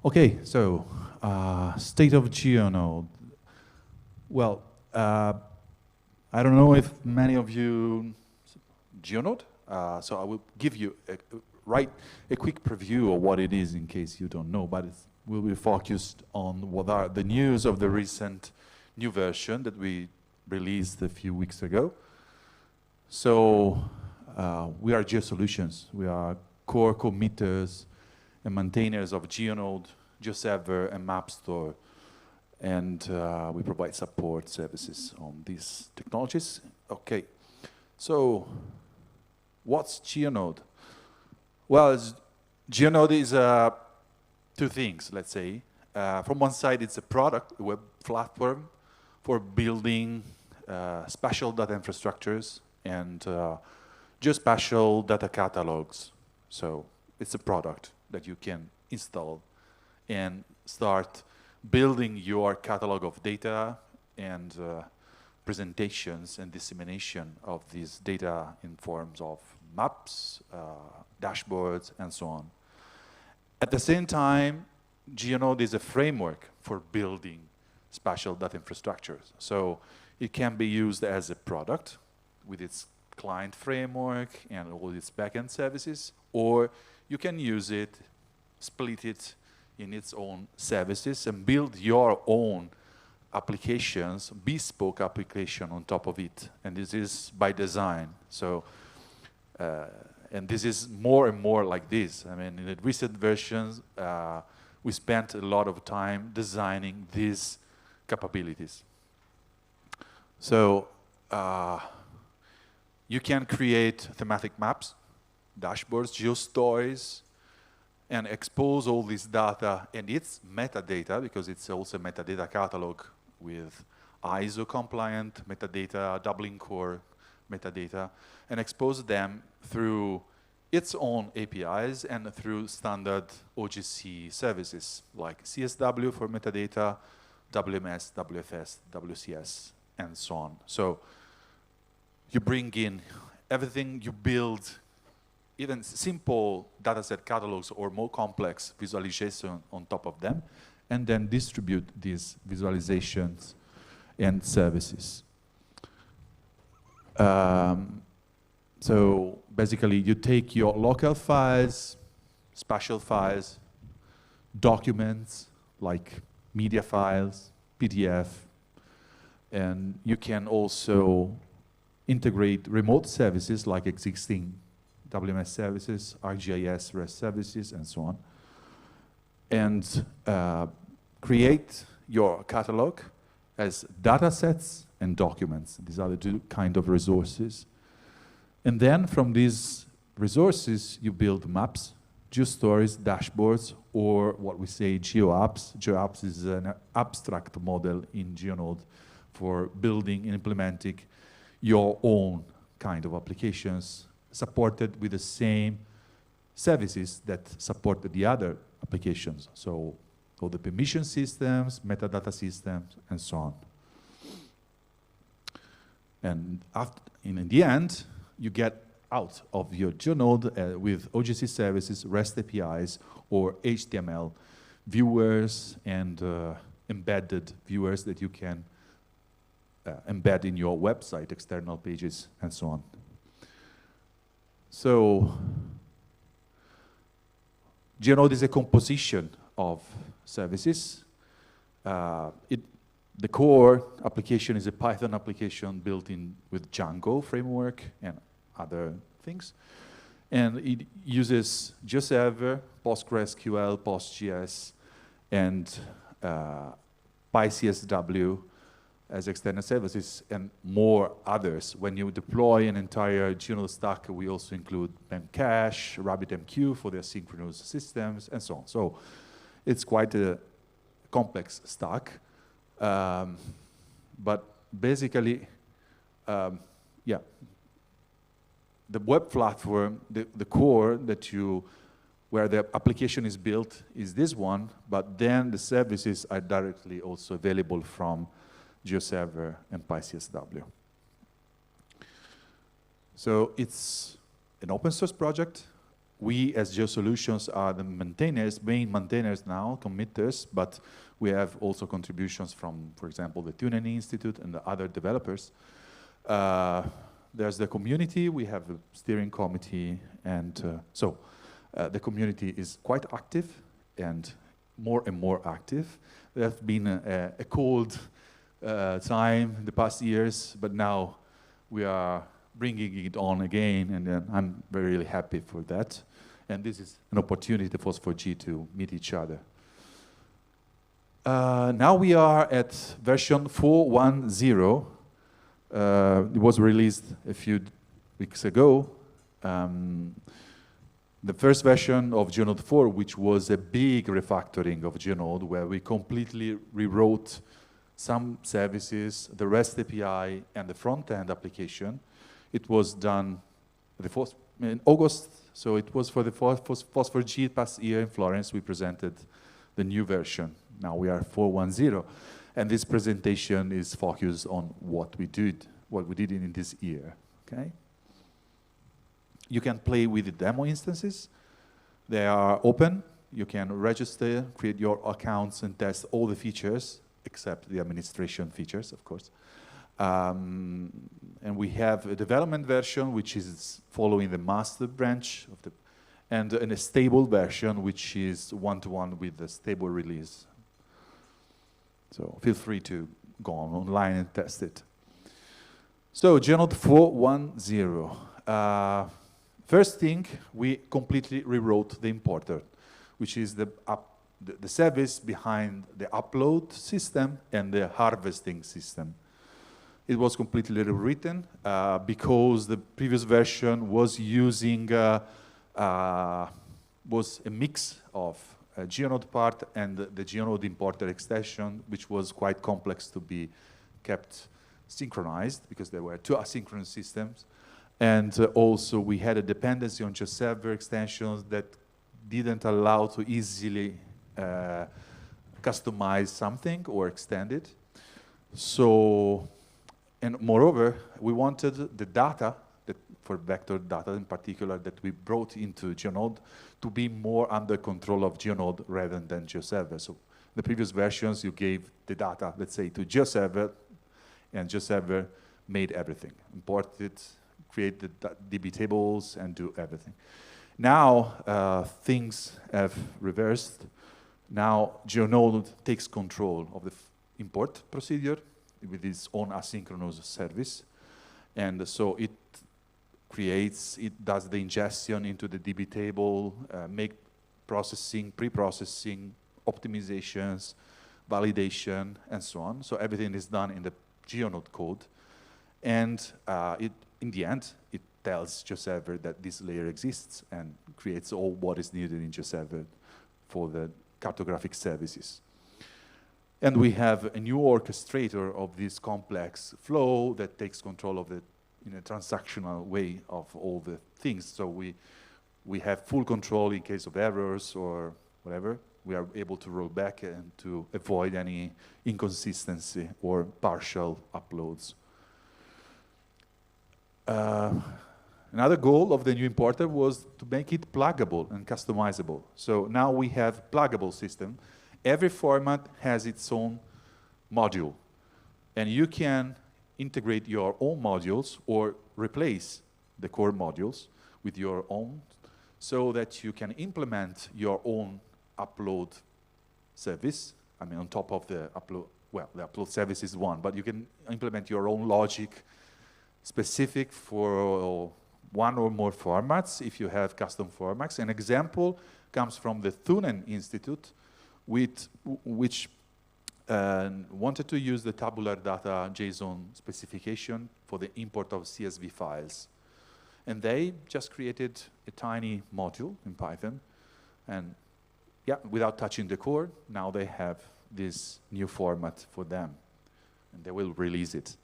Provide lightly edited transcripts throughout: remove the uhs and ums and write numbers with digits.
Okay, so state of GeoNode. Well, I don't know if many of you GeoNode, so I will give you a quick preview of what it is in case you don't know, but it will be focused on what are the news of the recent new version that we released a few weeks ago. So we are GeoSolutions. We are core committers and maintainers of GeoNode, GeoServer, and MapStore. And we provide support services on these technologies. Okay, so what's GeoNode? Well, GeoNode is two things, let's say. From one side, it's a product, a web platform for building spatial data infrastructures and geospatial data catalogs. So it's a product that you can install and start building your catalog of data and presentations and dissemination of these data in forms of maps, dashboards, and so on. At the same time, GeoNode is a framework for building spatial data infrastructures. So it can be used as a product with its client framework and all its backend services, or you can use it, split it in its own services and build your own applications, bespoke application on top of it. And this is by design. So, and this is more and more like this. I mean, in the recent versions, we spent a lot of time designing these capabilities. So, you can create thematic maps, dashboards, geostories, and expose all this data and its metadata, because it's also a metadata catalog with ISO compliant metadata, Dublin core metadata, and expose them through its own APIs and through standard OGC services like CSW for metadata, WMS, WFS, WCS, and so on. So you bring in everything, you build even simple dataset catalogs or more complex visualization on top of them, and then distribute these visualizations and services. So basically, you take your local files, spatial files, documents like media files, PDF, and you can also integrate remote services like existing WMS services, ArcGIS, REST services, and so on. And create your catalog as data sets and documents. These are the two kind of resources. And then from these resources, you build maps, geostories, dashboards, or what we say GeoApps. GeoApps is an abstract model in GeoNode for building and implementing your own kind of applications supported with the same services that support the other applications. So all the permission systems, metadata systems, and so on. And after, in the end, you get out of your GeoNode with OGC services, REST APIs, or HTML viewers and embedded viewers that you can embed in your website, external pages, and so on. So GeoNode is a composition of services. The core application is a Python application built in with Django framework and other things. And it uses GeoServer, PostgreSQL, PostGIS, and PyCSW as external services, and more others. When you deploy an entire GeoNode stack, we also include Memcache, RabbitMQ for their synchronous systems, and so on. So it's quite a complex stack. But basically, yeah, the web platform, the core that where the application is built is this one, but then the services are directly also available from GeoServer and PyCSW. So it's an open source project. we as GeoSolutions are the maintainers, main maintainers now, committers, but we have also contributions from, for example, the Tunen Institute and the other developers. There's the community, we have a steering committee, and so the community is quite active and more active. There has been a cold time in the past years, but now we are bringing it on again, and I'm really happy for that. And this is an opportunity for FOSS4G to meet each other. Now we are at version 4.1.0. It was released a few weeks ago. The first version of GeoNode 4, which was a big refactoring of GeoNode, where we completely rewrote some services, the REST API, and the front-end application. It was done in August, so it was for the FOSS4G past year in Florence. We presented the new version. Now we are 4.1.0, and this presentation is focused on what we did in this year. Okay. You can play with the demo instances. They are open. You can register, create your accounts, and test all the features, except the administration features, of course. And we have a development version, which is following the master branch of and a stable version, which is one-to-one with the stable release. So feel free to go online and test it. So GeoNode 4.1.0. First thing, we completely rewrote the importer, which is the service behind the upload system and the harvesting system. It was completely rewritten because the previous version was using was a mix of a GeoNode part and the GeoNode importer extension, which was quite complex to be kept synchronized because there were two asynchronous systems. And also we had a dependency on GeoServer extensions that didn't allow to easily customize something or extend it. So, and moreover, we wanted the data, for vector data in particular, that we brought into GeoNode to be more under control of GeoNode rather than GeoServer. So the previous versions, you gave the data, let's say, to GeoServer, and GeoServer made everything, imported, create the DB tables, and do everything. Now, things have reversed. Now, GeoNode takes control of the import procedure with its own asynchronous service. And so it does the ingestion into the DB table, make processing, pre-processing, optimizations, validation, and so on. So everything is done in the GeoNode code. And in the end, it tells GeoServer that this layer exists and creates all what is needed in GeoServer for the cartographic services. And we have a new orchestrator of this complex flow that takes control of it in a transactional way of all the things. So we have full control in case of errors or whatever. We are able to roll back and to avoid any inconsistency or partial uploads. Another goal of the new importer was to make it pluggable and customizable. So now we have pluggable system. Every format has its own module. And you can integrate your own modules or replace the core modules with your own so that you can implement your own upload service. I mean, on top of the upload, well, the upload service is one, but you can implement your own logic specific for one or more formats if you have custom formats. An example comes from the Tunen Institute, which wanted to use the tabular data JSON specification for the import of CSV files. And they just created a tiny module in Python. And yeah, without touching the core, now they have this new format for them. And they will release it.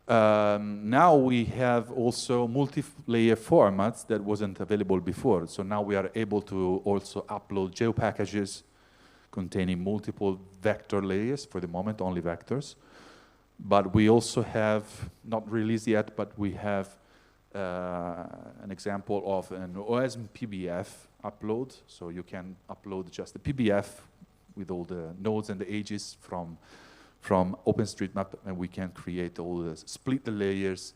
Now we have also multi-layer formats that wasn't available before. So now we are able to also upload GeoPackages containing multiple vector layers, for the moment only vectors. But we also have, not released yet, but we have an example of an OSM PBF upload. So you can upload just the PBF with all the nodes and the edges from OpenStreetMap, and we can create all the, split the layers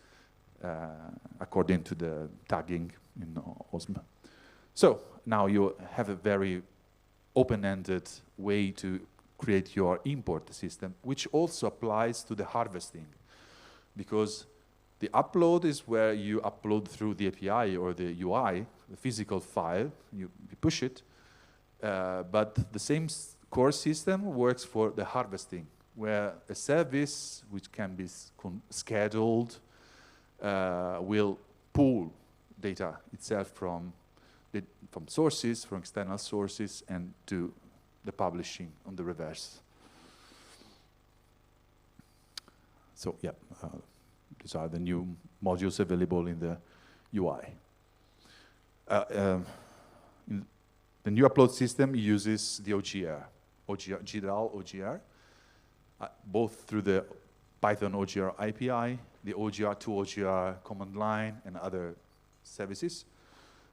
according to the tagging in OSM. So now you have a very open-ended way to create your import system, which also applies to the harvesting, because the upload is where you upload through the API or the UI, the physical file, you push it, but the same core system works for the harvesting, where a service which can be scheduled will pull data itself from sources, from external sources, and do the publishing on the reverse. So yeah, these are the new modules available in the UI. The new upload system uses the OGR, GDAL OGR, both through the Python OGR API, the OGR to OGR command line, and other services.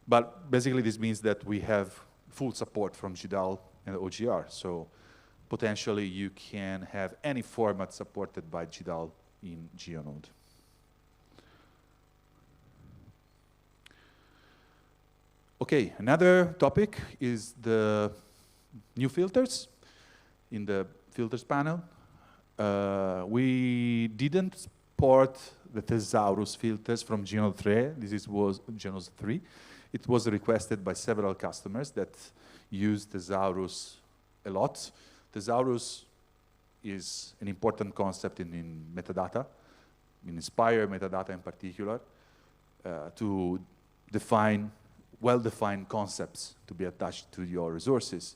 But basically, this means that we have full support from GDAL and OGR. So potentially, you can have any format supported by GDAL in GeoNode. Okay, another topic is the new filters in the filters panel. We didn't port the Thesaurus filters from GeoNode 3. This was GeoNode 3. It was requested by several customers that use Thesaurus a lot. Thesaurus is an important concept in metadata, in Inspire metadata in particular, to define well-defined concepts to be attached to your resources.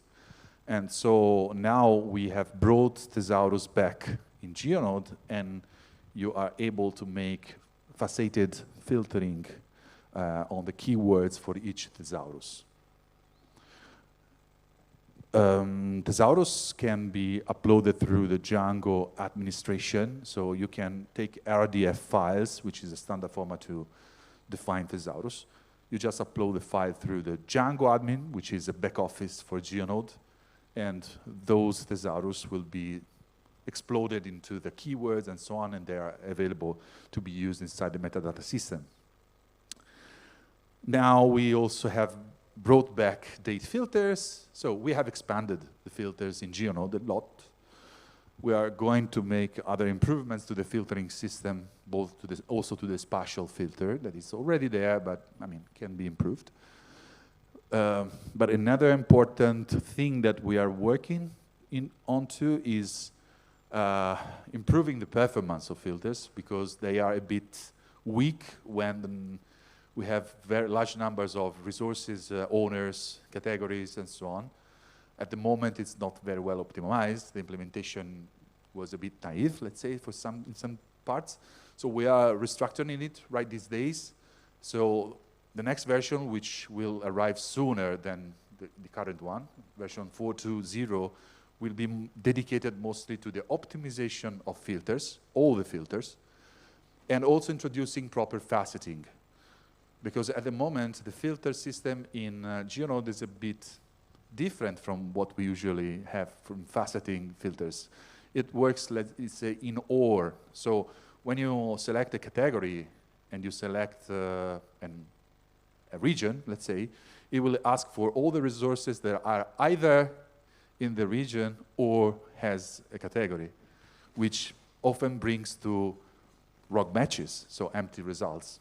And so now we have brought Thesaurus back in GeoNode, and you are able to make faceted filtering on the keywords for each Thesaurus. Thesaurus can be uploaded through the Django administration, so you can take RDF files, which is a standard format to define Thesaurus. You just upload the file through the Django admin, which is a back office for GeoNode, and those Thesaurus will be exploded into the keywords and so on, and they are available to be used inside the metadata system. Now we also have brought back date filters, so we have expanded the filters in GeoNode a lot. We are going to make other improvements to the filtering system, both to also to the spatial filter that is already there, but I mean can be improved. But another important thing that we are working onto is improving the performance of filters, because they are a bit weak when we have very large numbers of resources, owners, categories, and so on. At the moment, it's not very well optimized. The implementation was a bit naive, let's say, in some parts. So we are restructuring it right these days. So the next version, which will arrive sooner than the current one, version 4.2.0, will be dedicated mostly to the optimization of filters, all the filters, and also introducing proper faceting. Because at the moment, the filter system in GeoNode is a bit different from what we usually have from faceting filters. It works, let's say, in OR. So when you select a category and you select a region, let's say, it will ask for all the resources that are either in the region or has a category, which often brings to rogue matches, so empty results.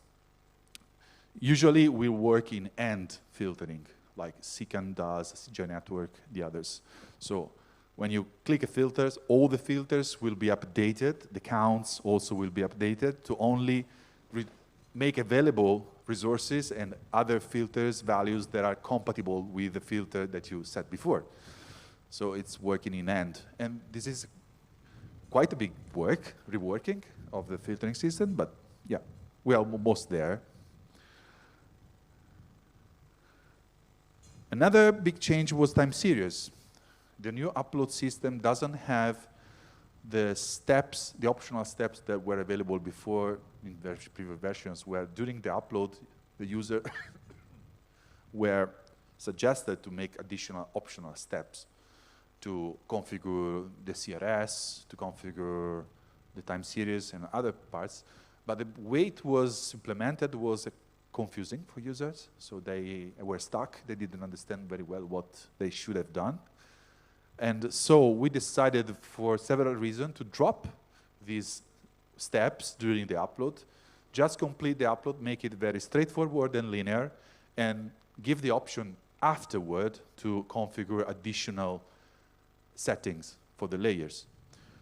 Usually we work in AND filtering, like Secan does, CJ Network, the others. So when you click a filters, all the filters will be updated. The counts also will be updated to only make available resources and other filters, values that are compatible with the filter that you set before. So it's working in AND. And this is quite a big work, reworking of the filtering system, but yeah, we are almost there. Another big change was time series. The new upload system doesn't have the steps, the optional steps that were available before in the previous versions, where during the upload, the user were suggested to make additional optional steps to configure the CRS, to configure the time series and other parts. But the way it was implemented was confusing for users. So they were stuck. They didn't understand very well what they should have done. And so we decided for several reasons to drop these steps during the upload, just complete the upload, make it very straightforward and linear, and give the option afterward to configure additional settings for the layers.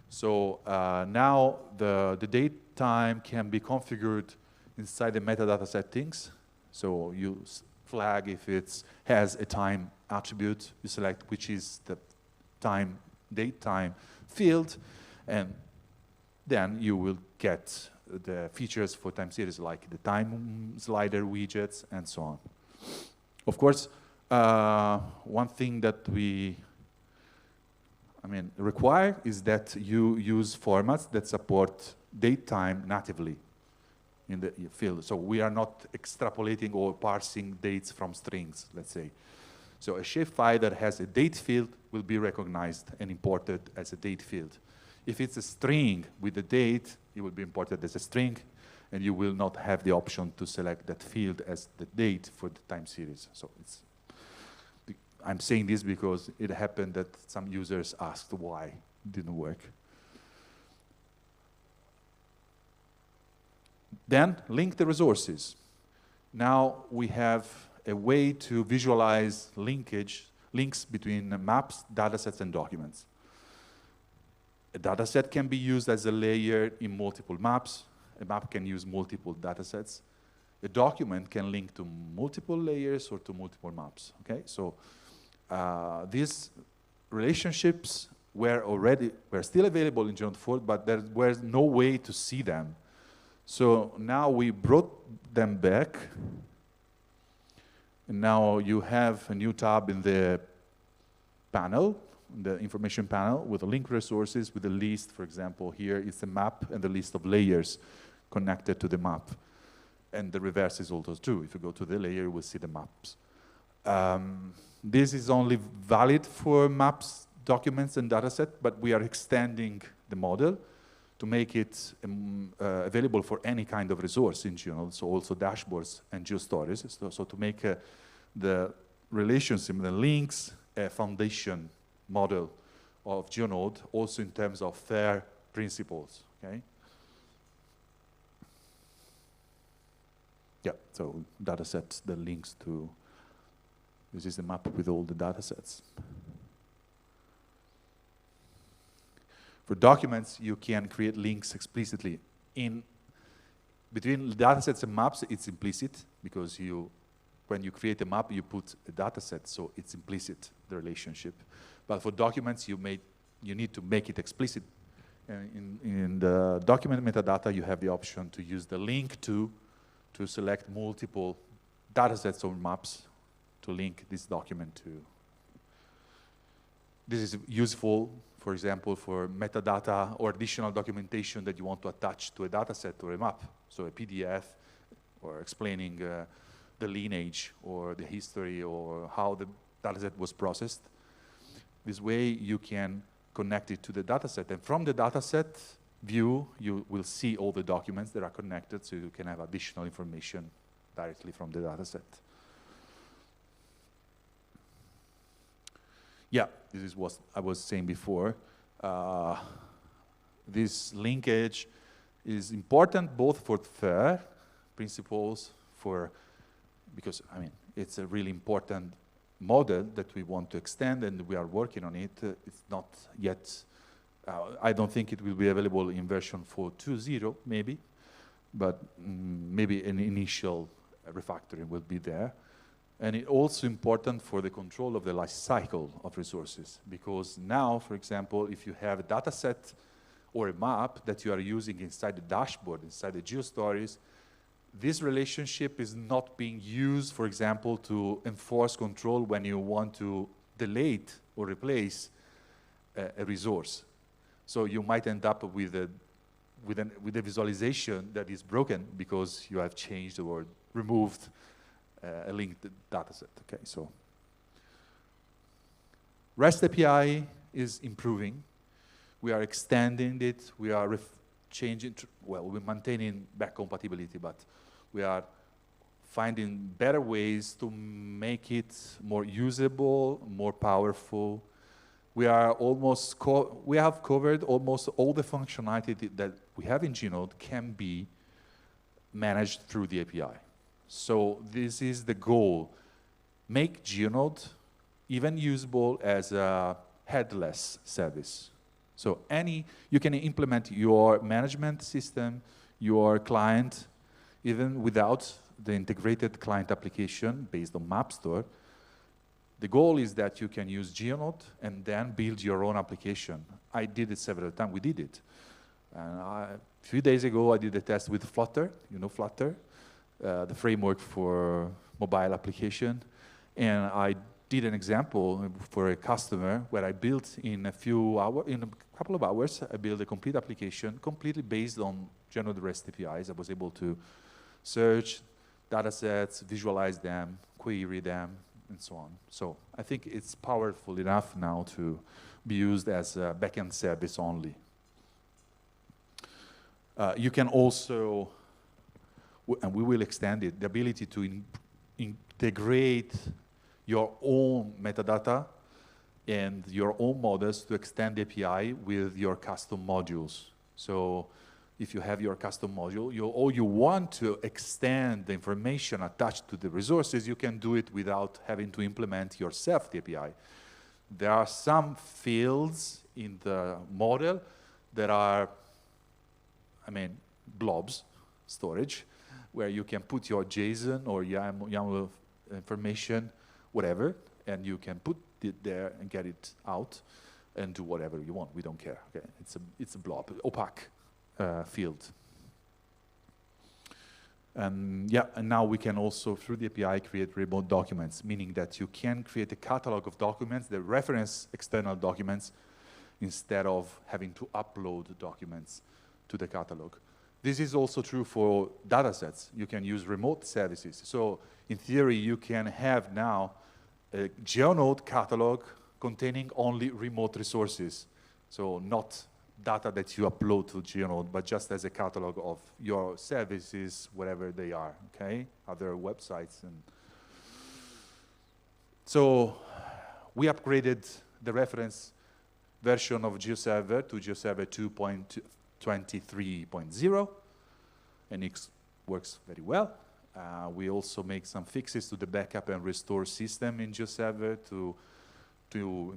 So now the date time can be configured inside the metadata settings. So you flag if it has a time attribute, you select which is the time, date time field, and then you will get the features for time series like the time slider widgets and so on. Of course, one thing that we require is that you use formats that support date time natively in the field. So we are not extrapolating or parsing dates from strings, let's say. So a shapefile that has a date field will be recognized and imported as a date field. If it's a string with a date, it will be imported as a string, and you will not have the option to select that field as the date for the time series. So I'm saying this because it happened that some users asked why it didn't work. Then link the resources. Now we have a way to visualize links between maps, datasets, and documents. A dataset can be used as a layer in multiple maps. A map can use multiple datasets. A document can link to multiple layers or to multiple maps. Okay, so these relationships were still available in GeoNode 4, but there was no way to see them. So now we brought them back. And now you have a new tab in the panel, the information panel, with the link resources, with the list. For example, here is a map and the list of layers connected to the map. And the reverse is also true. If you go to the layer, you will see the maps. This is only valid for maps, documents, and dataset, but we are extending the model to make it available for any kind of resource in GeoNode, so also dashboards and geostories. So to make the relationship, the links, a foundation model of GeoNode, also in terms of FAIR principles, okay? Yeah, so datasets, the links to, this is the map with all the datasets. For documents, you can create links explicitly. Between datasets and maps, it's implicit, because when you create a map, you put a dataset, so it's implicit, the relationship. But for documents, you need to make it explicit. In the document metadata, you have the option to use the link to select multiple datasets or maps to link this document to. This is useful, for example, for metadata or additional documentation that you want to attach to a dataset or a map. So a PDF, or explaining the lineage or the history or how the dataset was processed. This way you can connect it to the dataset. And from the dataset view, you will see all the documents that are connected, so you can have additional information directly from the dataset. Yeah, this is what I was saying before. This linkage is important both for FAIR principles, because it's a really important model that we want to extend, and we are working on it. It's not yet, I don't think it will be available in version 4.2.0 maybe, but maybe an initial refactoring will be there. And it's also important for the control of the life cycle of resources, because now, for example, if you have a data set or a map that you are using inside the dashboard, inside the GeoStories, this relationship is not being used, for example, to enforce control when you want to delete or replace a resource. So you might end up with a visualization that is broken because you have changed or removed a linked data set. Okay, so REST API is improving. We are extending it. We are changing, well, we're maintaining back compatibility, but we are finding better ways to make it more usable, more powerful. We are almost, we have covered almost all the functionality that we have in GeoNode can be managed through the API. So this is the goal. Make GeoNode even usable as a headless service. So you can implement your management system, your client, even without the integrated client application based on MapStore. The goal is that you can use GeoNode and then build your own application. I did it several times. We did it. And a few days ago, I did a test with Flutter. You know Flutter, the framework for mobile application. And I did an example for a customer where I built in a couple of hours, I built a complete application completely based on GeoNode REST APIs. I was able to search data sets, visualize them, query them, and so on. So I think it's powerful enough now to be used as a backend service only. You can also, and we will extend it, the ability to integrate your own metadata and your own models to extend the API with your custom modules. So if you have your custom module, or you want to extend the information attached to the resources, you can do it without having to implement yourself the API. There are some fields in the model that are, blobs storage, where you can put your JSON or YAML information, whatever, and you can put it there and get it out and do whatever you want. We don't care. Okay, it's a blob, opaque field. And now we can also, through the API, create remote documents, meaning that you can create a catalog of documents that reference external documents instead of having to upload documents to the catalog. This is also true for datasets. You can use remote services. So in theory, you can have now a GeoNode catalog containing only remote resources. So not data that you upload to GeoNode, but just as a catalog of your services, whatever they are, okay? Other websites. And so we upgraded the reference version of GeoServer to GeoServer 2.23.0, and it works very well. We also make some fixes to the backup and restore system in GeoServer to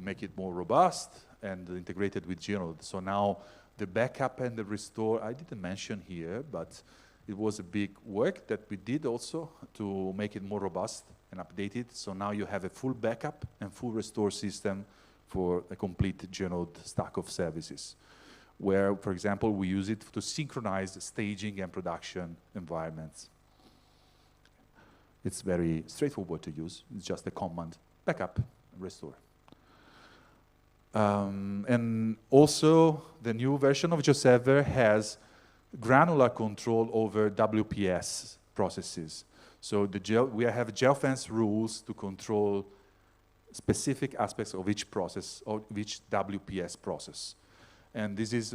make it more robust and integrated with GeoNode. So now the backup and the restore, I didn't mention here, but it was a big work that we did also to make it more robust and updated. So now you have a full backup and full restore system for a complete GeoNode stack of services, where, for example, we use it to synchronize staging and production environments. It's very straightforward to use. It's just a command, backup, restore. And also, the new version of GeoServer has granular control over WPS processes. So we have geofence rules to control specific aspects of each process, or each WPS process. And this is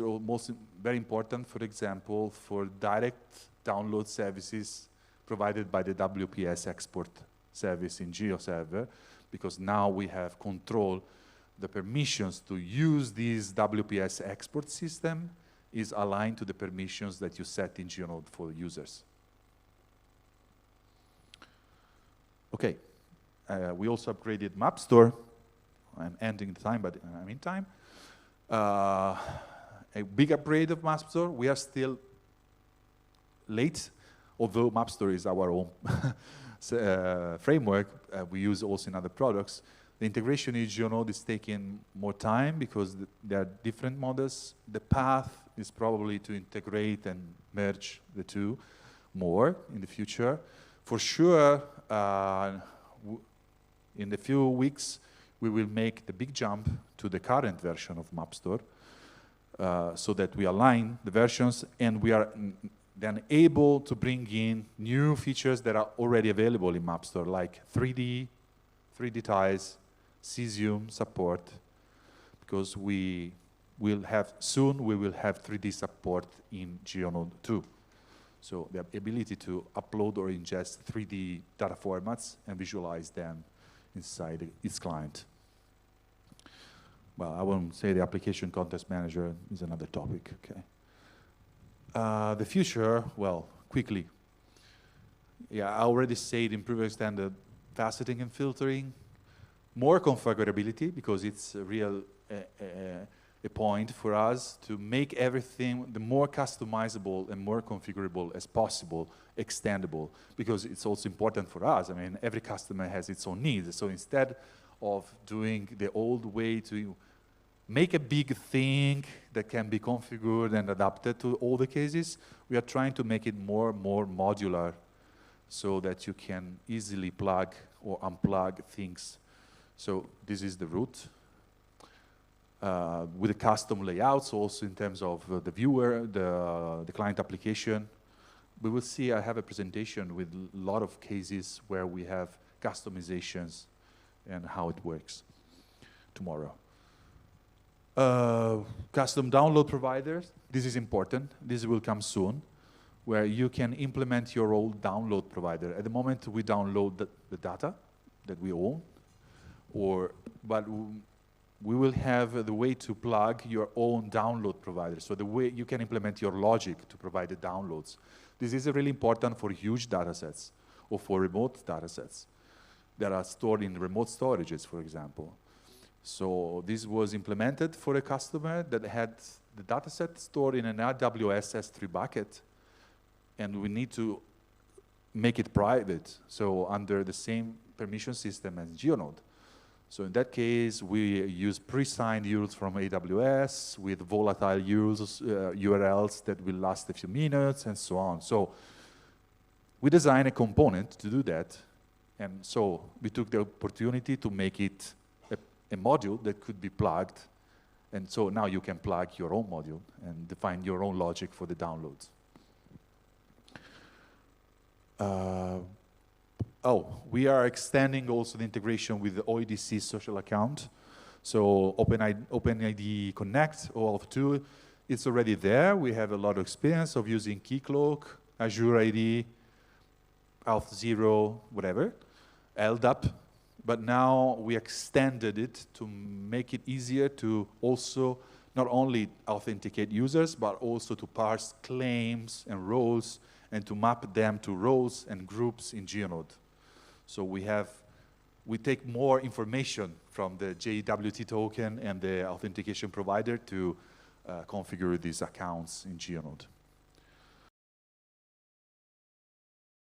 very important, for example, for direct download services provided by the WPS export service in GeoServer, because now we have control. The permissions to use this WPS export system is aligned to the permissions that you set in GeoNode for users. Okay, we also upgraded MapStore. I'm ending the time, but I'm in time. A big upgrade of MapStore. We are still late, although MapStore is our own framework. We use also in other products. The integration in GeoNode is taking more time because there are different models. The path is probably to integrate and merge the two more in the future. For sure, in a few weeks, we will make the big jump to the current version of MapStore. so that we align the versions, and we are then able to bring in new features that are already available in MapStore, like 3D ties, cesium support, because we will have 3D support in GeoNode too. So the ability to upload or ingest 3D data formats and visualize them inside its client. Well, I won't say the application context manager is another topic, okay. The future, well, quickly. Yeah, I already said improve extended faceting and filtering, more configurability, because it's a real a point for us to make everything the more customizable and more configurable as possible, extendable, because it's also important for us. I mean, every customer has its own needs. So instead of doing the old way to make a big thing that can be configured and adapted to all the cases, we are trying to make it more modular so that you can easily plug or unplug things. So this is the route. With the custom layouts also in terms of the viewer, the client application. We will see, I have a presentation with a lot of cases where we have customizations and how it works tomorrow. Custom download providers, this is important. This will come soon, where you can implement your own download provider. At the moment, we download the data that we own, but we will have the way to plug your own download provider. So the way you can implement your logic to provide the downloads. This is really important for huge data sets or for remote data sets that are stored in remote storages, for example. So this was implemented for a customer that had the data set stored in an AWS S3 bucket, and we need to make it private, so under the same permission system as GeoNode. So in that case, we use pre-signed URLs from AWS with volatile URLs that will last a few minutes and so on. So we designed a component to do that, and so we took the opportunity to make it a module that could be plugged, and so now you can plug your own module and define your own logic for the downloads. We are extending also the integration with the OEDC social account. So OpenID Connect, OAuth 2, it's already there. We have a lot of experience of using Keycloak, Azure ID, Auth0, whatever, LDAP. But now we extended it to make it easier to also not only authenticate users, but also to parse claims and roles and to map them to roles and groups in GeoNode. So we take more information from the JWT token and the authentication provider to configure these accounts in GeoNode.